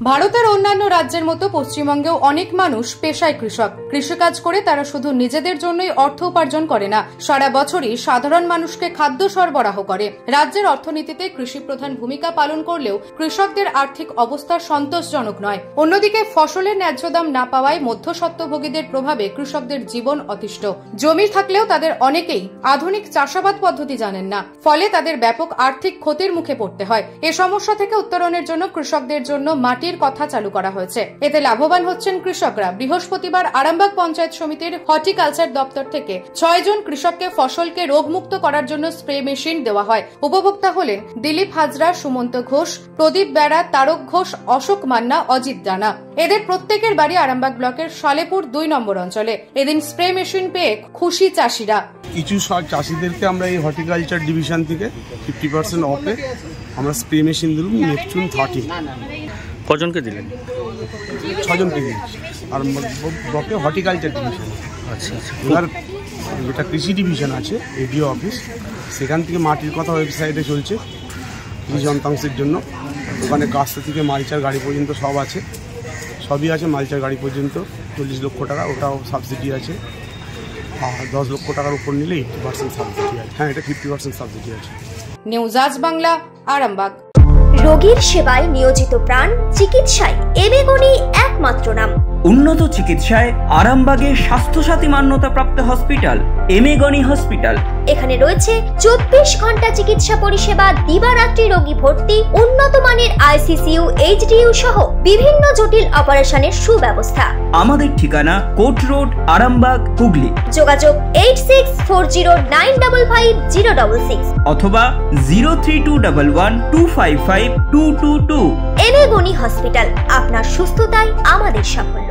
ভারতের অন্যান্য রাজ্যের মতো পশ্চিমবঙ্গেও অনেক মানুষ পেশায় কৃষক। কৃষিকাজ করে তারা শুধু নিজেদের জন্যই অর্থ উপার্জন করে না, সারা বছরই সাধারণ মানুষকে খাদ্য সরবরাহ করে। রাজ্যের অর্থনীতিতে কৃষি প্রধান ভূমিকা পালন করলেও কৃষকদের আর্থিক অবস্থা সন্তোষজনক নয়। অন্যদিকে ফসলের ন্যায্য দাম না পাওয়ায় মধ্যস্বত্বভোগীদের প্রভাবে কৃষকদের জীবন অতিষ্ঠ। জমি থাকলেও তাদের অনেকেই আধুনিক চাষাবাদ পদ্ধতি জানেন না, ফলে তাদের ব্যাপক আর্থিক ক্ষতির মুখে পড়তে হয়। এ সমস্যা থেকে উত্তরণের জন্য কৃষকদের জন্য মাটির কথা চালু করা হয়েছে। এতে লাভবান হচ্ছেন কৃষকরা। বৃহস্পতিবার আরামবাগ পঞ্চায়েত সমিতির হর্টিকালচার দপ্তর থেকে 6 জন কৃষককে ফসলকে রোগমুক্ত করার জন্য স্প্রে মেশিন দেওয়া হয়। উপভোক্তা হলেন দিলীপ হাজরা, সুমন্ত ঘোষ, প্রদীপ বেড়া, তারক ঘোষ, অশোক মান্না, অজিত রানা। এদের প্রত্যেকের বাড়ি আরামবাগ ব্লকের সালেপুর 2 নম্বর অঞ্চলে। এদিন স্প্রে মেশিন পেয়ে খুশি চাষিরা। কিছু চাষিদেরকে আমরা এই হর্টিকালচার ডিভিশন থেকে 50% অফে আমরা স্প্রে মেশিন দিলাম, নেপচুন 30। কজনকে দিলেন? 6 জনকে দিয়েছি। আর ব্লকে হর্টিকালচার ডিভিশন। আচ্ছা আচ্ছা। এবার যেটা কৃষি ডিভিশন আছে এডিও অফিস, সেখান থেকে মাটির কথা ওয়েবসাইটে চলছে কৃষি যন্ত্রাংশের জন্য। ওখানে কাস্তে থেকে মালচার গাড়ি পর্যন্ত সব আছে, সবই আছে। মালচার গাড়ি পর্যন্ত 40 লক্ষ টাকা, ওটাও সাবসিডি আছে। আর 10 লক্ষ টাকার উপর নিলে 80% সাবসিডি আছে। হ্যাঁ, এটা 50% সাবসিডি আছে। নিউজ আজ বাংলা, আরামবাগ। রোগীর সেবায় নিয়োজিত প্রাণ, চিকিৎসায় এবেগুনি একমাত্র নাম। উন্নত চিকিৎসায় আরামবাগে স্বাস্থ্যসাথী মান্যতাপ্রাপ্ত হসপিটাল এমেগনি হসপিটাল। এখানে রয়েছে 24 ঘন্টা চিকিৎসা পরিষেবা, দিবারাত্রি রোগী ভর্তি, উন্নত মানের আইসিসিইউ, এইচডিইউ সহ বিভিন্ন জটিল অপারেশনের সুব্যবস্থা। আমাদের ঠিকানা কোট রোড, আরামবাগ, হুগলি। যোগাযোগ 8640955066 অথবা 03211255222। এবেগুনি হসপিটাল, আপনার সুস্থতাই আমাদের সাফল্য।